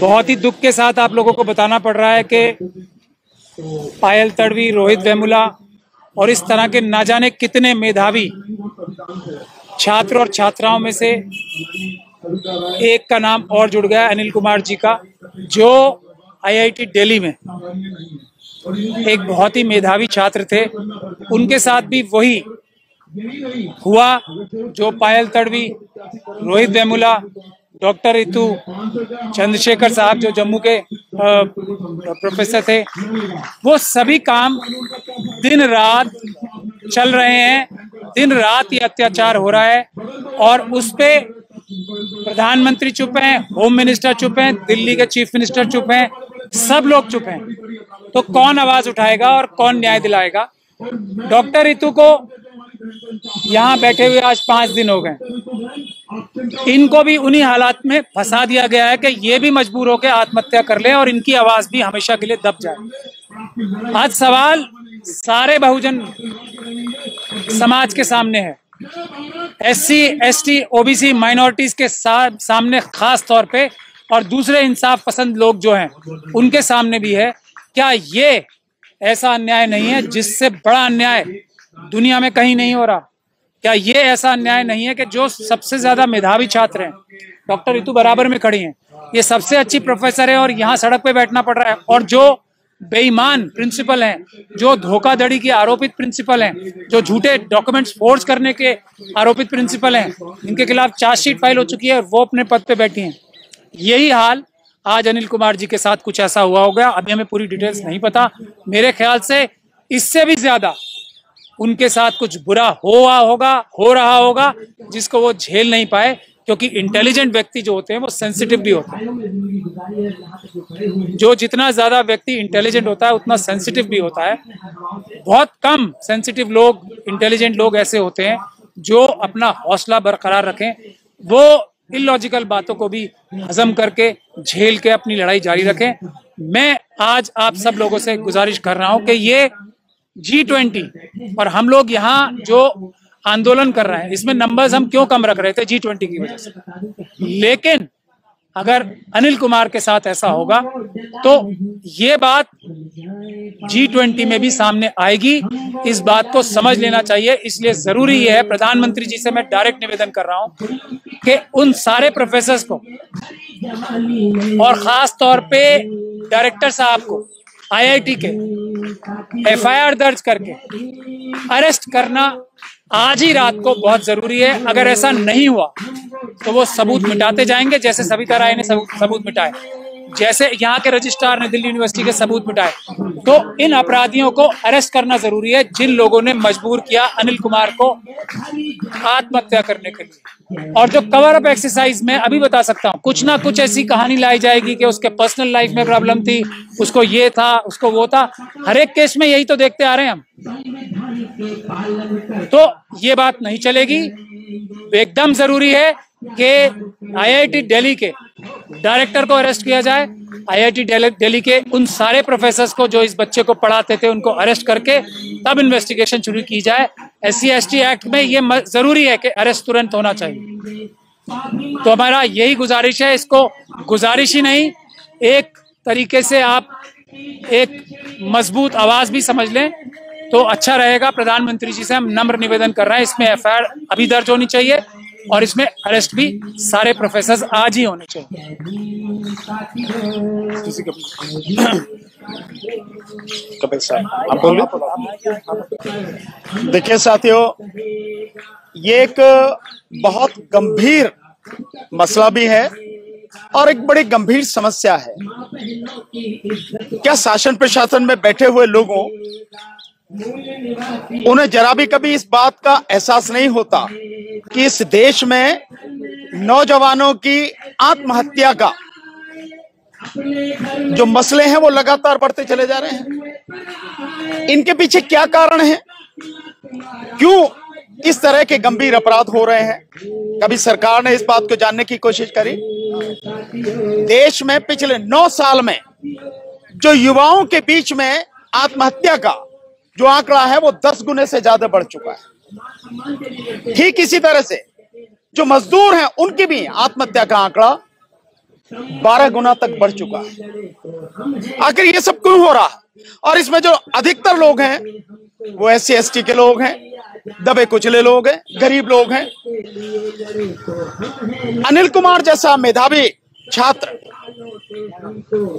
बहुत ही दुख के साथ आप लोगों को बताना पड़ रहा है कि पायल तड़वी, रोहित वेमुला और इस तरह के ना जाने कितने मेधावी छात्र और छात्राओं में से एक का नाम और जुड़ गया, अनिल कुमार जी का, जो आईआईटी दिल्ली में एक बहुत ही मेधावी छात्र थे। उनके साथ भी वही हुआ जो पायल तड़वी, रोहित वेमुला, डॉक्टर रितु, चंद्रशेखर साहब जो जम्मू के प्रोफेसर थे, वो सभी काम दिन रात चल रहे हैं। दिन रात ये अत्याचार हो रहा है और उस पे प्रधानमंत्री चुप हैं, होम मिनिस्टर चुप हैं, दिल्ली के चीफ मिनिस्टर चुप हैं, सब लोग चुप हैं। तो कौन आवाज उठाएगा और कौन न्याय दिलाएगा? डॉक्टर रितु को यहाँ बैठे हुए आज 5 दिन हो गए। इनको भी उन्हीं हालात में फंसा दिया गया है कि ये भी मजबूर होकर आत्महत्या कर ले और इनकी आवाज भी हमेशा के लिए दब जाए। आज सवाल सारे बहुजन समाज के सामने है, एससी, एसटी, ओबीसी, माइनॉरिटीज के सामने खास तौर पे, और दूसरे इंसाफ पसंद लोग जो हैं उनके सामने भी है। क्या ये ऐसा अन्याय नहीं है जिससे बड़ा अन्याय दुनिया में कहीं नहीं हो रहा? क्या ये ऐसा अन्याय नहीं है कि जो सबसे ज्यादा मेधावी छात्र हैं, डॉक्टर रितु बराबर में खड़ी हैं, ये सबसे अच्छी प्रोफेसर है और यहाँ सड़क पे बैठना पड़ रहा है, और जो बेईमान प्रिंसिपल हैं, जो धोखाधड़ी के आरोपित प्रिंसिपल हैं, जो झूठे डॉक्यूमेंट्स फोर्ज करने के आरोपित प्रिंसिपल हैं, इनके खिलाफ चार्जशीट फाइल हो चुकी है और वो अपने पद पे बैठी हैं। यही हाल आज अनिल कुमार जी के साथ कुछ ऐसा हुआ होगा। अभी हमें पूरी डिटेल्स नहीं पता। मेरे ख्याल से इससे भी ज्यादा उनके साथ कुछ बुरा हो रहा होगा जिसको वो झेल नहीं पाए, क्योंकि इंटेलिजेंट व्यक्ति जो होते हैं वो सेंसिटिव भी होते हैं। जो जितना ज्यादा व्यक्ति इंटेलिजेंट होता है उतना सेंसिटिव भी होता है। बहुत कम सेंसिटिव लोग, इंटेलिजेंट लोग ऐसे होते हैं जो अपना हौसला बरकरार रखें, वो इलॉजिकल बातों को भी हजम करके झेल के अपनी लड़ाई जारी रखें। मैं आज आप सब लोगों से गुजारिश कर रहा हूं कि ये G20 और हम लोग यहाँ जो आंदोलन कर रहे हैं, इसमें नंबर्स हम क्यों कम रख रहे थे? G20 की वजह से। लेकिन अगर अनिल कुमार के साथ ऐसा होगा तो ये बात G20 में भी सामने आएगी। इस बात को समझ लेना चाहिए। इसलिए जरूरी ये है, प्रधानमंत्री जी से मैं डायरेक्ट निवेदन कर रहा हूं कि उन सारे प्रोफेसर्स को और खास तौर पे डायरेक्टर साहब को आईआईटी के एफआईआर दर्ज करके अरेस्ट करना आज ही रात को बहुत जरूरी है। अगर ऐसा नहीं हुआ तो वो सबूत मिटाते जाएंगे, जैसे सविता राय ने सबूत मिटाए, जैसे यहाँ के रजिस्ट्रार ने दिल्ली यूनिवर्सिटी के सबूत मिटाए। तो इन अपराधियों को अरेस्ट करना जरूरी है, जिन लोगों ने मजबूर किया अनिल कुमार को आत्महत्या करने के लिए। और जो कवर अप एक्सरसाइज में अभी बता सकता हूँ, कुछ ना कुछ ऐसी कहानी लाई जाएगी कि उसके पर्सनल लाइफ में प्रॉब्लम थी, उसको ये था, उसको वो था। हर एक केस में यही तो देखते आ रहे हैं हम। तो ये बात नहीं चलेगी। एकदम जरूरी है कि आईआईटी दिल्ली के डायरेक्टर को अरेस्ट किया जाए, आईआईटी दिल्ली के उन सारे प्रोफेसर्स को जो इस बच्चे को पढ़ाते थे उनको अरेस्ट करके तब इन्वेस्टिगेशन शुरू की जाए। एससी एसटी एक्ट में ये जरूरी है कि अरेस्ट तुरंत होना चाहिए। तो हमारा यही गुजारिश है। इसको गुजारिश ही नहीं, एक तरीके से आप एक मजबूत आवाज भी समझ लें तो अच्छा रहेगा। प्रधानमंत्री जी से हम नम्र निवेदन कर रहे हैं, इसमें एफआईआर अभी दर्ज होनी चाहिए और इसमें अरेस्ट भी सारे प्रोफेसर्स आज ही होने चाहिए। कपिल साहब, आप बोलिए। देखिए साथियों, ये एक बहुत गंभीर मसला भी है और एक बड़ी गंभीर समस्या है। क्या शासन प्रशासन में बैठे हुए लोगों उन्हें जरा भी कभी इस बात का एहसास नहीं होता कि इस देश में नौजवानों की आत्महत्या का जो मसले हैं वो लगातार बढ़ते चले जा रहे हैं? इनके पीछे क्या कारण है? क्यों इस तरह के गंभीर अपराध हो रहे हैं? कभी सरकार ने इस बात को जानने की कोशिश करी? देश में पिछले 9 साल में जो युवाओं के बीच में आत्महत्या का जो आंकड़ा है वो 10 गुने से ज्यादा बढ़ चुका है। ठीक इसी तरह से जो मजदूर हैं उनकी भी आत्महत्या का आंकड़ा 12 गुना तक बढ़ चुका है। आखिर ये सब क्यों हो रहा है? और इसमें जो अधिकतर लोग हैं वो SC ST के लोग हैं, दबे कुचले लोग हैं, गरीब लोग हैं। अनिल कुमार जैसा मेधावी छात्र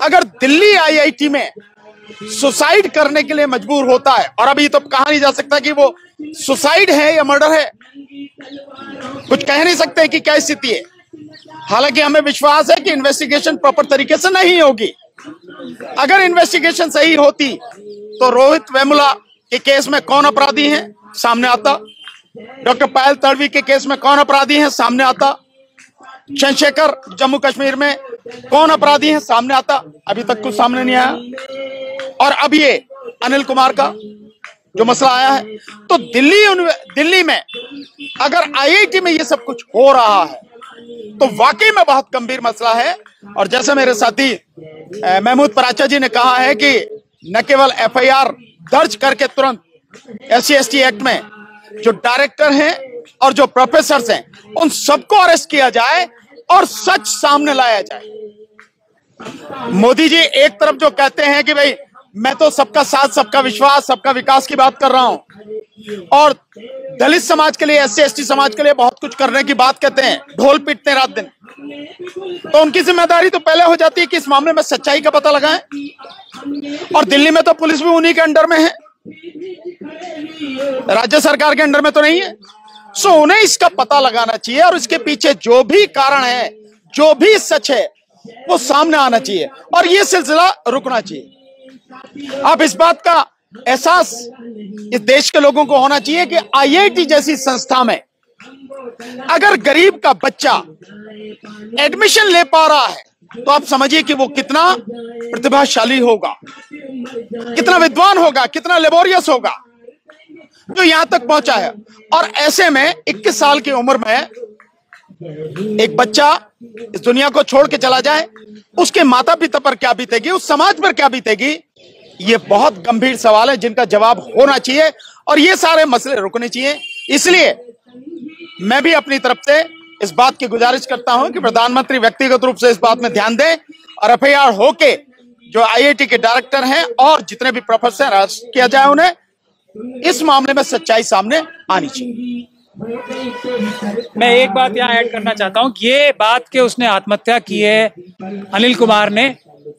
अगर दिल्ली IIT में सुसाइड करने के लिए मजबूर होता है, और अभी तो कहा नहीं जा सकता कि वो सुसाइड है या मर्डर है, कुछ कह नहीं सकते कि क्या स्थिति है। हालांकि हमें विश्वास है कि इन्वेस्टिगेशन प्रॉपर तरीके से नहीं होगी। अगर इन्वेस्टिगेशन सही होती तो रोहित वेमुला के केस में कौन अपराधी हैं सामने आता, डॉक्टर पायल तड़वी के केस में कौन अपराधी हैं सामने आता, चंद्रशेखर जम्मू कश्मीर में कौन अपराधी हैं सामने आता। अभी तक कुछ सामने नहीं आया। और अब ये अनिल कुमार का जो मसला आया है, तो दिल्ली में अगर IIT में ये सब कुछ हो रहा है तो वाकई में बहुत गंभीर मसला है। और जैसे मेरे साथी महमूद पराचा जी ने कहा है कि न केवल FIR दर्ज करके तुरंत SC ST एक्ट में जो डायरेक्टर हैं और जो प्रोफेसर हैं उन सबको अरेस्ट किया जाए और सच सामने लाया जाए। मोदी जी एक तरफ जो कहते हैं कि भाई मैं तो सबका साथ, सबका विश्वास, सबका विकास की बात कर रहा हूं, और दलित समाज के लिए, SC ST समाज के लिए बहुत कुछ करने की बात कहते हैं, ढोल पीटते रात दिन, तो उनकी जिम्मेदारी तो पहले हो जाती है कि इस मामले में सच्चाई का पता लगाएं। और दिल्ली में तो पुलिस भी उन्हीं के अंडर में है, राज्य सरकार के अंडर में तो नहीं है। सो उन्हें इसका पता लगाना चाहिए और इसके पीछे जो भी कारण है, जो भी सच है, वो सामने आना चाहिए और ये सिलसिला रुकना चाहिए। अब इस बात का एहसास इस देश के लोगों को होना चाहिए कि IIT जैसी संस्था में अगर गरीब का बच्चा एडमिशन ले पा रहा है तो आप समझिए कि वो कितना प्रतिभाशाली होगा, कितना विद्वान होगा, कितना लेबोरियस होगा जो यहां तक पहुंचा है। और ऐसे में 21 साल की उम्र में एक बच्चा इस दुनिया को छोड़ के चला जाए, उसके माता पिता पर क्या बीतेगी, उस समाज पर क्या बीतेगी, ये बहुत गंभीर सवाल है जिनका जवाब होना चाहिए और ये सारे मसले रुकने चाहिए। इसलिए मैं भी अपनी तरफ से इस बात की गुजारिश करता हूं कि प्रधानमंत्री व्यक्तिगत रूप से इस बात में ध्यान दें और FIR होके जो IIT के डायरेक्टर हैं और जितने भी प्रोफेसर अरेस्ट किया जाए, उन्हें इस मामले में सच्चाई सामने आनी चाहिए। मैं एक बात यहाँ ऐड करना चाहता हूँ, ये बात के उसने आत्महत्या की है अनिल कुमार ने,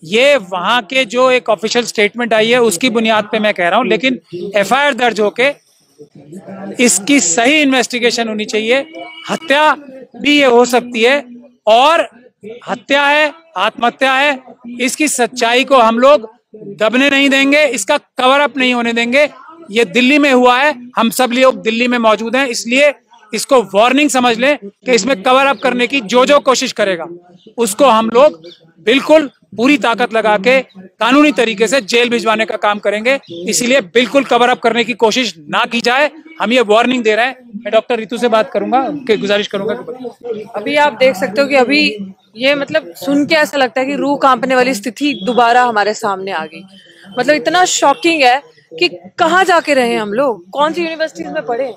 ये वहां के जो एक ऑफिशियल स्टेटमेंट आई है उसकी बुनियाद पे मैं कह रहा हूँ, लेकिन FIR दर्ज होके इसकी सही इन्वेस्टिगेशन होनी चाहिए। हत्या भी ये हो सकती है और हत्या है, आत्महत्या है, इसकी सच्चाई को हम लोग दबने नहीं देंगे, इसका कवर अप नहीं होने देंगे। ये दिल्ली में हुआ है, हम सब लोग दिल्ली में मौजूद हैं, इसलिए इसको वार्निंग समझ लें कि इसमें कवर अप करने की जो कोशिश करेगा उसको हम लोग बिल्कुल पूरी ताकत लगा के कानूनी तरीके से जेल भिजवाने का काम करेंगे। इसीलिए बिल्कुल कवर अप करने की कोशिश ना की जाए, हम ये वार्निंग दे रहे हैं। मैं डॉक्टर रितु से बात करूंगा, कि गुजारिश करूंगा। अभी आप देख सकते हो कि अभी ये मतलब सुन के ऐसा लगता है कि रूह कांपने वाली स्थिति दोबारा हमारे सामने आ गई। मतलब इतना शॉकिंग है कि कहाँ जाके रहे हम लोग, कौन सी यूनिवर्सिटीज में पढ़े।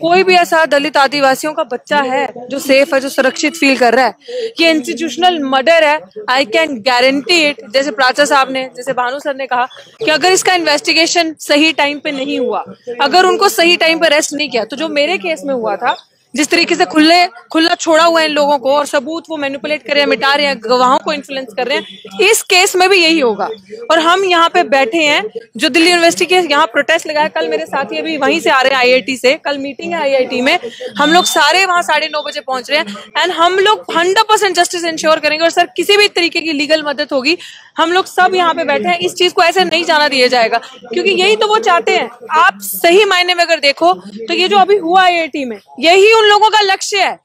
कोई भी ऐसा दलित आदिवासियों का बच्चा है जो सेफ है, जो सुरक्षित फील कर रहा है। ये इंस्टीट्यूशनल मर्डर है, आई कैन गारंटी इट। जैसे प्राचा साहब ने, जैसे भानु सर ने कहा कि अगर इसका इन्वेस्टिगेशन सही टाइम पे नहीं हुआ, अगर उनको सही टाइम पे अरेस्ट नहीं किया, तो जो मेरे केस में हुआ था, जिस तरीके से खुला छोड़ा हुआ है इन लोगों को और सबूत वो मैनिपुलेट कर रहे हैं, मिटा रहे हैं, गवाहों को इन्फ्लुएंस कर रहे हैं, इस केस में भी यही होगा। और हम यहाँ पे बैठे हैं जो दिल्ली यूनिवर्सिटी के यहाँ प्रोटेस्ट लगाया, कल मेरे साथी अभी वहीं से आ रहे हैं IIT से, कल मीटिंग है IIT में, हम लोग सारे वहां 9:30 बजे पहुंच रहे हैं। एंड हम लोग 100% जस्टिस इंश्योर करेंगे और सर किसी भी तरीके की लीगल मदद होगी, हम लोग सब यहाँ पे बैठे हैं। इस चीज को ऐसे नहीं जाना दिया जाएगा, क्योंकि यही तो वो चाहते हैं। आप सही मायने में अगर देखो तो ये जो अभी हुआ IIT में, यही उन लोगों का लक्ष्य है,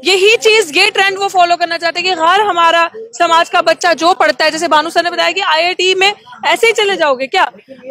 यही चीज, ये ट्रेंड वो फॉलो करना चाहते हैं कि हर हमारा समाज का बच्चा जो पढ़ता है, जैसे भानु सर ने बताया कि IIT में ऐसे ही चले जाओगे क्या?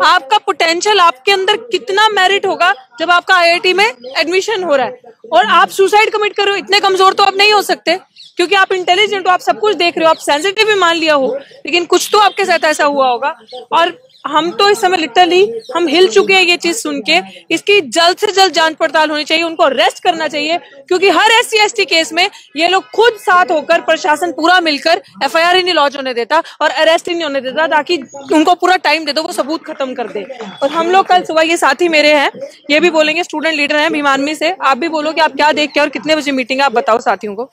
आपका पोटेंशियल, आपके अंदर कितना मेरिट होगा जब आपका IIT में एडमिशन हो रहा है और आप सुसाइड कमिट कर रहे हो। इतने कमजोर तो आप नहीं हो सकते, क्योंकि आप इंटेलिजेंट हो, आप सब कुछ देख रहे हो, आप सेंसिटिव भी मान लिया हो, लेकिन कुछ तो आपके साथ ऐसा हुआ होगा। और हम तो इस समय लिटरली हम हिल चुके हैं ये चीज सुन के। इसकी जल्द से जल्द जांच पड़ताल होनी चाहिए, उनको अरेस्ट करना चाहिए, क्योंकि हर SC/ST केस में ये लोग खुद साथ होकर, प्रशासन पूरा मिलकर FIR ही नहीं लॉन्च होने देता और अरेस्ट ही नहीं होने देता, ताकि उनको पूरा टाइम दे दो, वो सबूत खत्म कर दे। और हम लोग कल सुबह, ये साथी मेरे हैं, ये भी बोलेंगे, स्टूडेंट लीडर हैं भीमानवी से, आप भी बोलो कि आप क्या देख के और कितने बजे मीटिंग है, आप बताओ साथियों को।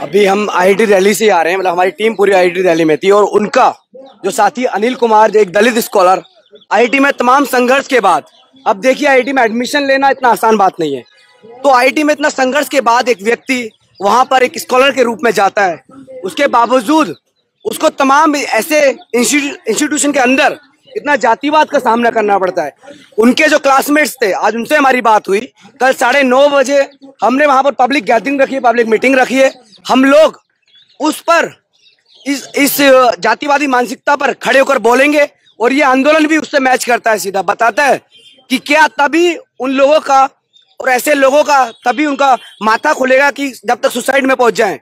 अभी हम IIT रैली से आ रहे हैं, मतलब हमारी टीम पूरी IIT रैली में थी, और उनका जो साथी अनिल कुमार, एक दलित स्कॉलर, IIT में तमाम संघर्ष के बाद, अब देखिए IIT में एडमिशन लेना इतना आसान बात नहीं है, तो IIT में इतना संघर्ष के बाद एक व्यक्ति वहां पर एक स्कॉलर के रूप में जाता है, उसके बावजूद उसको तमाम ऐसे इंस्टीट्यूशन के अंदर इतना जातिवाद का सामना करना पड़ता है। उनके जो क्लासमेट्स थे, आज उनसे हमारी बात हुई, कल 9:30 बजे हमने वहां पर पब्लिक गैदरिंग रखी है, पब्लिक मीटिंग रखी है। हम लोग उस पर इस जातिवादी मानसिकता पर खड़े होकर बोलेंगे, और ये आंदोलन भी उससे मैच करता है, सीधा बताता है कि क्या तभी उन लोगों का और ऐसे लोगों का तभी उनका माथा खुलेगा कि जब तक सुसाइड में पहुंच जाएं।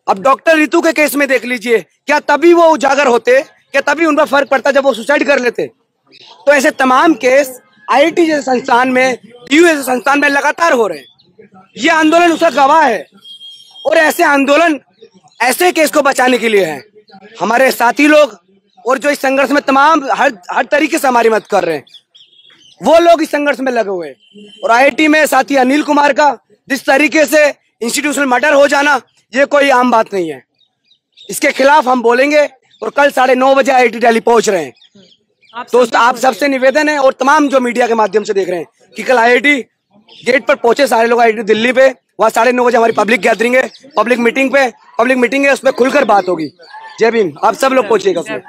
अब डॉक्टर रितु के केस में देख लीजिए, क्या तभी वो उजागर होते, क्या तभी उन पर फर्क पड़ता जब वो सुसाइड कर लेते? तो ऐसे तमाम केस IIT जैसे संस्थान में, DU जैसे संस्थान में लगातार हो रहे हैं। ये आंदोलन उसका गवाह है, और ऐसे आंदोलन ऐसे केस को बचाने के लिए है। हमारे साथी लोग और जो इस संघर्ष में तमाम हर तरीके से हमारी मदद कर रहे हैं, वो लोग इस संघर्ष में लगे हुए हैं। और IIT में साथी अनिल कुमार का जिस तरीके से इंस्टीट्यूशनल मर्डर हो जाना, ये कोई आम बात नहीं है। इसके खिलाफ हम बोलेंगे, और कल 9:30 बजे IIT दिल्ली पहुंच रहे हैं। तो आप सबसे निवेदन है, और तमाम जो मीडिया के माध्यम से देख रहे हैं, कि कल IIT गेट पर पहुंचे सारे लोग IIT दिल्ली पे। वहाँ 9:30 बजे हमारी पब्लिक गैदरिंग है, पब्लिक मीटिंग है, उसमें खुलकर बात होगी। जय भीम, आप सब लोग पहुंचिएगा उसमें।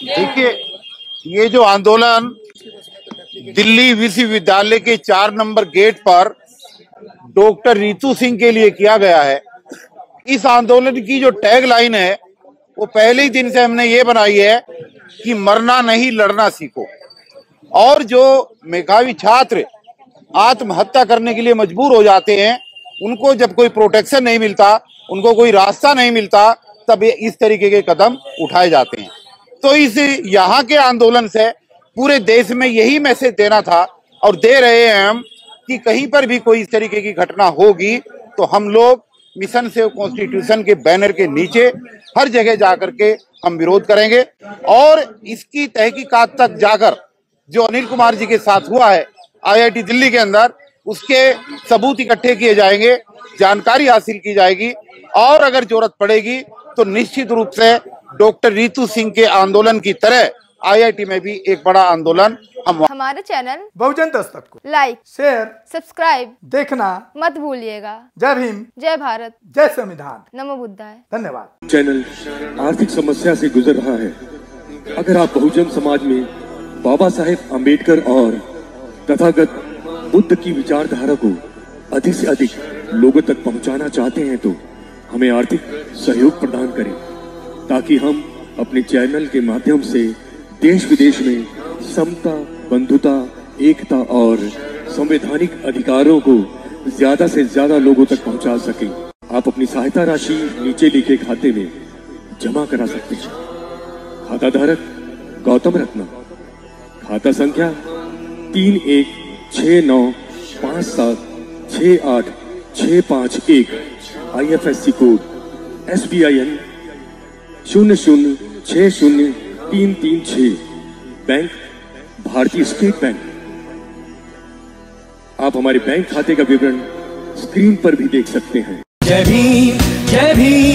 देखिए, ये जो आंदोलन दिल्ली विश्वविद्यालय के 4 नंबर गेट पर डॉक्टर रितु सिंह के लिए किया गया है, इस आंदोलन की जो टैग लाइन है, वो पहले ही दिन से हमने ये बनाई है कि मरना नहीं, लड़ना सीखो। और जो मेधावी छात्र आत्महत्या करने के लिए मजबूर हो जाते हैं, उनको जब कोई प्रोटेक्शन नहीं मिलता, उनको कोई रास्ता नहीं मिलता, तब इस तरीके के कदम उठाए जाते हैं। तो इस यहाँ के आंदोलन से पूरे देश में यही मैसेज देना था, और दे रहे हैं हम, कि कहीं पर भी कोई इस तरीके की घटना होगी तो हम लोग मिशन सेव कॉन्स्टिट्यूशन के बैनर के नीचे हर जगह जाकर के हम विरोध करेंगे। और इसकी तहकीकात तक जाकर जो अनिल कुमार जी के साथ हुआ है IIT दिल्ली के अंदर, उसके सबूत इकट्ठे किए जाएंगे, जानकारी हासिल की जाएगी, और अगर जरूरत पड़ेगी तो निश्चित रूप से डॉक्टर रितु सिंह के आंदोलन की तरह IIT में भी एक बड़ा आंदोलन हम। हमारे चैनल बहुजन दस्तक को लाइक, शेयर, सब्सक्राइब देखना मत भूलिएगा। जय भीम, जय भारत, जय संविधान, नमो बुद्धाय। धन्यवाद। चैनल आर्थिक समस्या से गुजर रहा है। अगर आप बहुजन समाज में बाबा साहेब अम्बेडकर और तथागत बुद्ध की विचारधारा को अधिक से अधिक लोगों तक पहुंचाना चाहते हैं, तो हमें आर्थिक सहयोग प्रदान करें, ताकि हम अपने चैनल के माध्यम से देश विदेश में समता, बंधुता, एकता और संवैधानिक अधिकारों को ज्यादा से ज्यादा लोगों तक पहुंचा सकें। आप अपनी सहायता राशि नीचे लिखे खाते में जमा करा सकते हैं। खाता धारक गौतम रत्ना, खाता संख्या 3169576865 IFSC कोड SBIN 0060336, बैंक भारतीय स्टेट बैंक। आप हमारे बैंक खाते का विवरण स्क्रीन पर भी देख सकते हैं। जय भीम, जय भीम।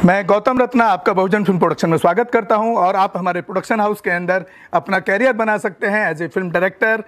मैं गौतम रत्ना आपका बहुजन फिल्म प्रोडक्शन में स्वागत करता हूं, और आप हमारे प्रोडक्शन हाउस के अंदर अपना कैरियर बना सकते हैं as a film director,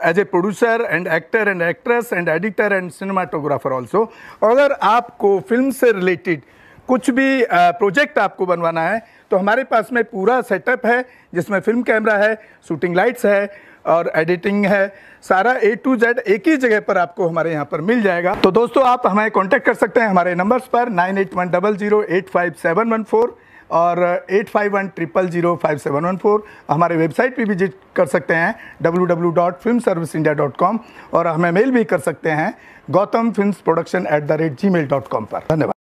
as a producer and actor and actress and editor and cinematographer also. अगर आपको फिल्म से रिलेटेड कुछ भी प्रोजेक्ट आपको बनवाना है, तो हमारे पास में पूरा सेटअप है, जिसमें फिल्म कैमरा है, शूटिंग लाइट्स है और एडिटिंग है। सारा A to Z एक ही जगह पर आपको हमारे यहाँ पर मिल जाएगा। तो दोस्तों, आप हमें कांटेक्ट कर सकते हैं हमारे नंबर्स पर 9810085714 और 8510005714। हमारे वेबसाइट पे विजिट कर सकते हैं www.filmserviceindia.com, और हमें मेल भी कर सकते हैं gautamfilmsproduction@gmail.com पर। धन्यवाद।